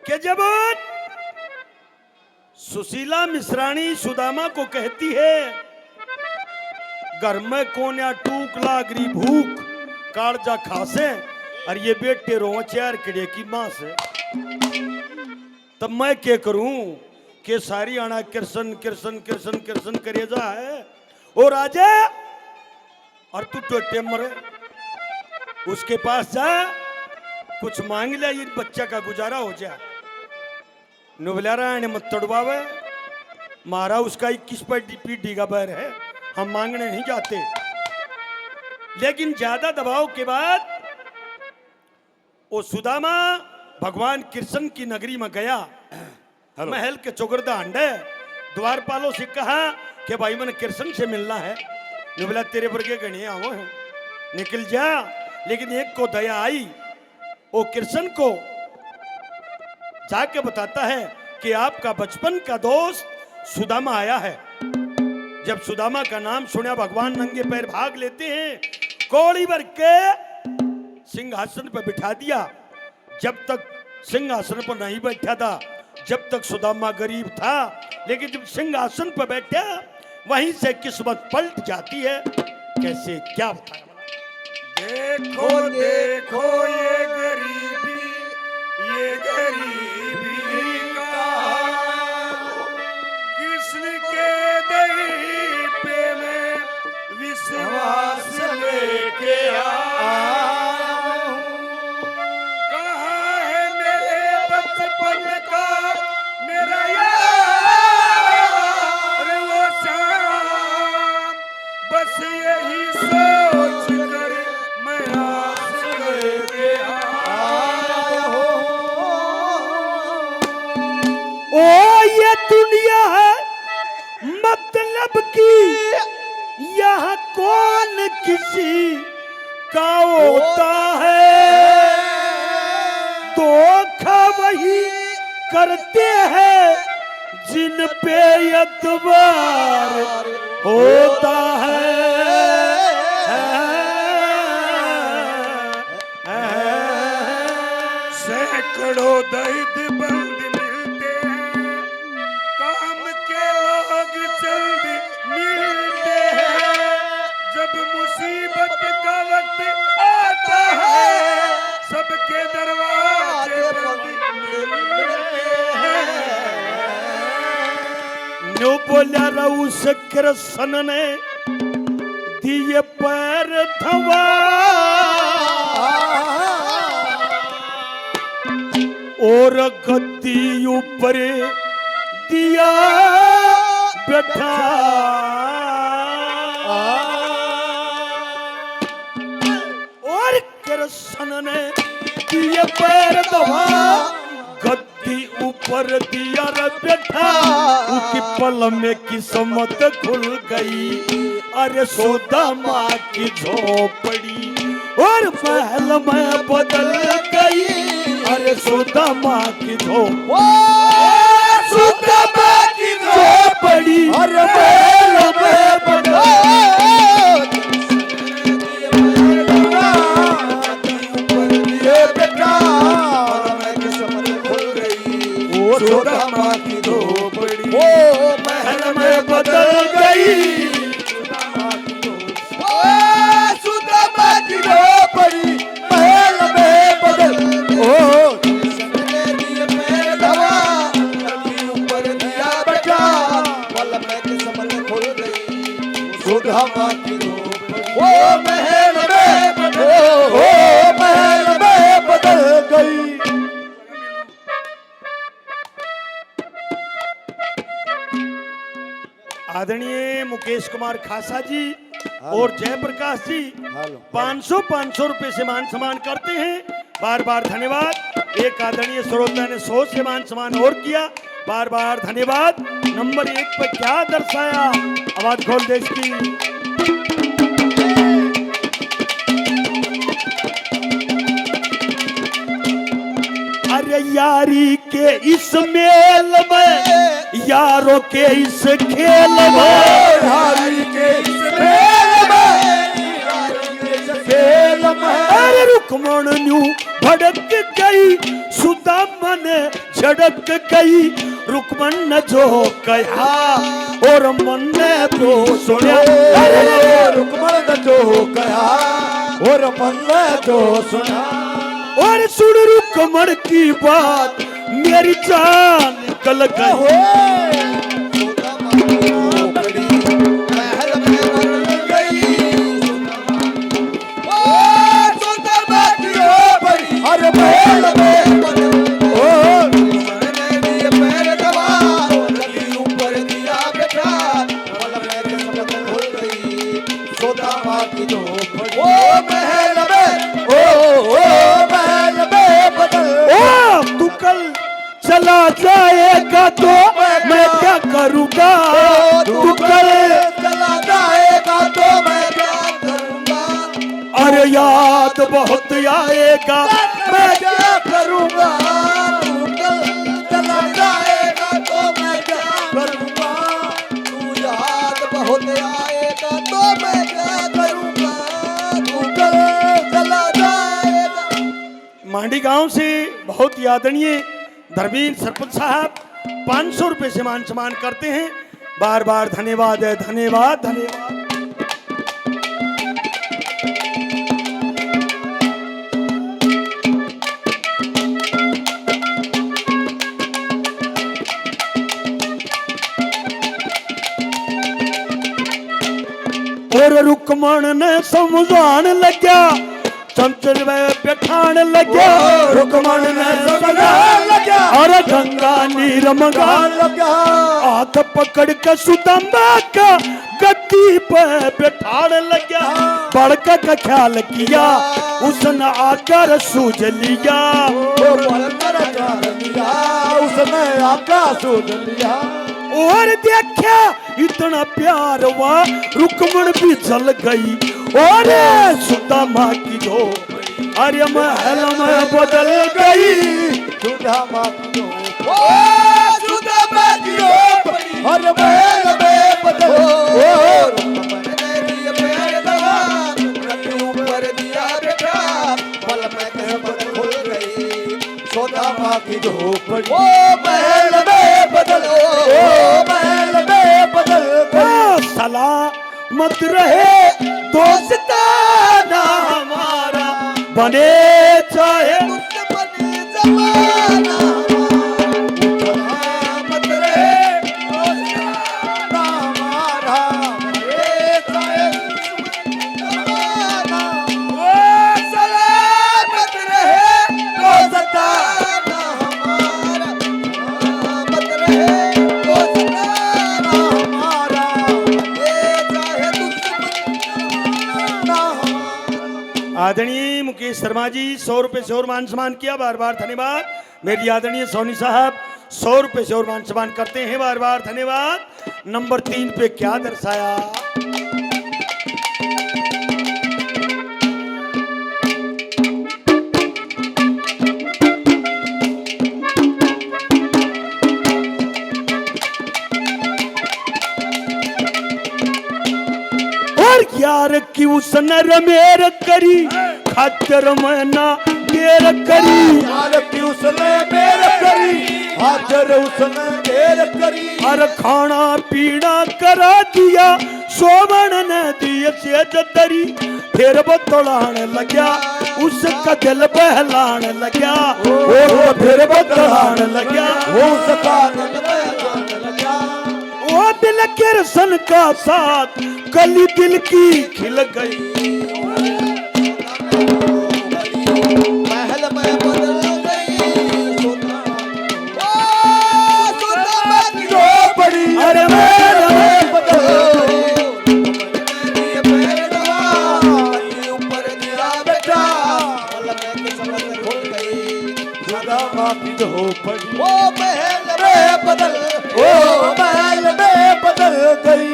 कि जब सुशीला मिश्राणी सुदामा को कहती है घर में कोन्या टूक लागरी भूख कालजा खासे और ये बेटे रो चार किड़े की मां से, तब मैं क्या करूं कि सारी आना कृष्ण कृष्ण कृष्ण कृष्ण करे जा है और राजा और तू टोटे मरे उसके पास जा कुछ मांग लिया ये बच्चा का गुजारा हो जाए। नुबलारा ने मत तड़वावे मारा उसका 21 पीढ़ी का बैर है, हम मांगने नहीं जाते। लेकिन ज्यादा दबाव के बाद वो सुदामा भगवान कृष्ण की नगरी में गया। महल के चौगरदा अंडे द्वारपालों से कहा कि भाई मैंने कृष्ण से मिलना है। बोला तेरे वर्गे गणे आओ है निकल जा। लेकिन एक को दया आई, वो कृष्ण को जाके बताता है कि आपका बचपन का दोस्त सुदामा आया है। जब सुदामा का नाम सुना भगवान नंगे पैर भाग लेते हैं, कौड़ी भर के सिंहासन पर बिठा दिया। जब तक सिंहासन पर नहीं बैठा था जब तक सुदामा गरीब था, लेकिन जब सिंहासन पर बैठा वहीं से किस्मत पलट जाती है। कैसे क्या बताया? देखो देखो ये गरीबी का कृष्ण के दही पे मैं विश्वास लेके कहाँ है मेरे बचपन का मेरा यार वो शाम, बस यही सोच कर मैं आस लेके आया हूँ। ओ ये दुनिया है मतलब की, यहाँ कौन किसी का होता है, धोखा वही करते हैं जिन पे एतबार होता है। सैकड़ों दर्दमंद मिलते हैं, काम के लोग जल्द मिलते हैं, जब मुसीबत का वक्त आता है सबके दरवाजे बंद मिलते हैं। नो बोला उस कृष्ण ने दिए पैर थवा और गद्दी ऊपर दिया बैठा। और कृष्ण ने दिए पैर दवा गद्दी ऊपर दिया बैठा, उनकी पल में किस्मत खुल गई। अरे सुदामा की झोपड़ी और महल में बदल गई। अरे सुदामा की सुदामा की झोपड़ी अरे महल में बदल सुदामा की झोपड़ी ओ महल में बदल गई। सुदामा की झोपड़ी महल में बदल ऊपर दिया बचा पल में किस्मत खुल गई। सुदामा की झोपड़ी ओ महल में बदल गई। आदरणीय मुकेश कुमार खासा जी और जयप्रकाश जी 500 रुपए से मान सम्मान करते हैं, बार बार धन्यवाद। एक आदरणीय श्रोता ने 100 से मान सम्मान और किया, बार बार धन्यवाद। नंबर 1 पर क्या दर्शाया, आवाज खोल देश की। अरे यारी के इस मेल में यारों के इस खेल में, यारी के इस मेल में, अरे रुक्मण न्यू भड़क गई, सुदामा ने झड़क गई, रुकमन ने जो कहा और मन ने तो सुना। रुकमन ने जो कहा और मन ने तो सुना। और सुन रुकमन की बात मेरी जान निकल गई। अरे महल में ऊपर दिया बेटा सुदामा की झोपड़ी। ओ महल में महल में बदल। तू कल चला जाएगा तो मैं क्या करूँगा। तू कल चला जाएगा तो मैं क्या करूँगा। अरे याद बहुत आएगा मैं क्या करूँगा। तू कल चला जाएगा तो मैं क्या करूँगा। तू याद बहुत आएगा तो मैं क्या करूँगा। तू कल चला जाएगा। मांडी गांव से बहुत आदरणीय धर्मेंद्र सरपंच साहब 500 रुपए से मान सम्मान करते हैं। बार बार धन्यवाद है, धन्यवाद धन्यवाद। और रुकमन ने समझान लग्या, चमचल में बैठान लग्या। रुकमन ने समझान लग्या और गंगा नीर मंगान लग्या। हाथ पकड़ के सुदामा का गद्दी पे बैठान लग्या। बड़का का ख्याल किया उसने आकर सूझ लिया। उसने आकर सूझ लिया। और देखा इतना प्यार हुआ, रुकमन भी जल गई। और सुदामा की झोपड़ी अरे महल में बदल गई। सुदामा की झोपड़ी अरे महल में बदल ऊपर दिया बेटा पल में खुल गई। सुदामा की झोपड़ी ओ महल में बदल। ओ महल में बदल गई। सलामत रहे दोस्ताना हमारा, बने चाहे दुश्मनी जमाना। सलामत रहे दोस्ताना हमारा, बने चाहे दुश्मनी जमाना। ओ सलामत रहे दोस्ताना हमारा, सलामत रहे दोस्ताना हमारा, बने चाहे दुश्मनी जमाना। आदरणीय मुकेश शर्मा जी 100 रुपए से और मान सम्मान किया। बार बार धन्यवाद। मेरी आदरणीय सोनी साहब 100 रुपए से और मान सम्मान करते हैं। बार बार धन्यवाद। नंबर 3 पे क्या दर्शाया। यार की उसने रमेर करी, खातिर मैना देर करी। यार की उसने मेर करी, खातिर उसने देर करी। अरे खाना पीना करा दिया, सोमन ने दिए से जतरी। फिर बतलाने लग्या, उसका दिल बहलाने लग्या। ओ फिर बतलाने लग्या, उसका दिल बहलाने लग्या। वो दिल के रसन का साथ कली दिल की खिल गई। महल में बदल गई सुदामा की झोपड़ी। अरे महल में बदल ऊपर दिया बेटा खुल गई। सुदामा की झोपड़ी ओ महल में बदल, ओ महल में बदल गई।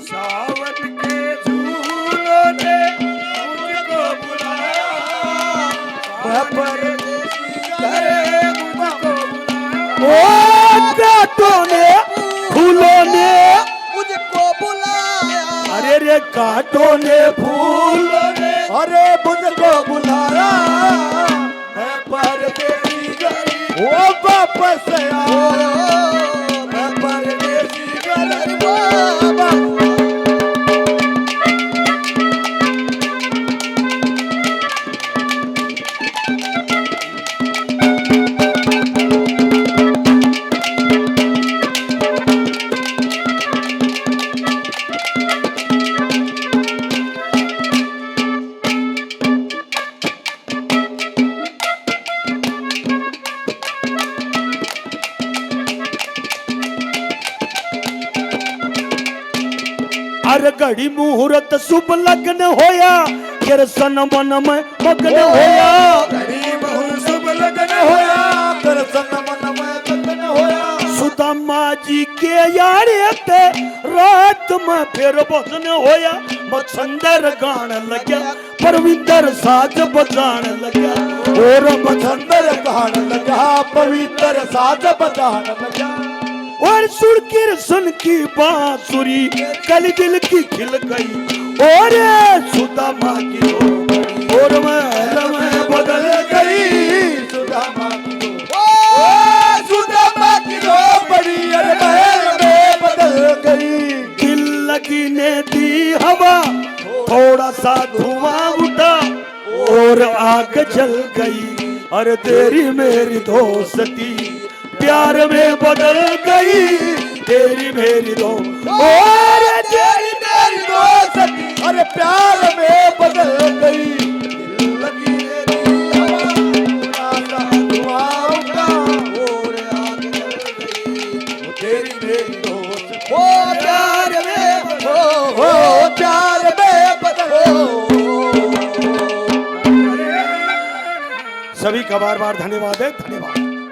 सावन के झूलों ने मुझको बुलाया, परदेसी करे मुझको बुलाया। ओ कांटों ने फूलों ने मुझको बुलाया। अरे रे कांटों ने फूलों ने अरे मुझको बुलाया। वो वापस आओ मैं परदेसी गलरवा अरे घड़ी मुहूर्त शुभ लग्न होया फिर सन मन में मग्न होया घड़ी बहु शुभ लगन होया दर्शन मन में लगन होया सुदामा जी के यारे ते रात में फिर भजन होया मच्छंदर गान लग्या परविंदर साज बजान लग्या और मछंदर गान लगा पवित्र साज बजान लगा और सुर कृष्ण की बांसुरी कल दिल की खिल गई और सुदामा की हो गई और मैं बदल गई सुदामा की ओ सुदामा की रो बड़ी अरे महल में बदल गई दिल लगी ने दी हवा थोड़ा सा धुआं उठा और आग जल गई अरे तेरी मेरी दोस्ती प्यार में बदल गई तेरी मेरी दो और तेरी मेरी दोस्ती अरे प्यार में बदल गई दिल लगी तेरी हवा थोड़ा सा धुआं उठा और आग जल गई तेरी मेरी दोस्ती ओ प्यार में प्यार में बदल सभी का बार बार धन्यवाद है धन्यवाद।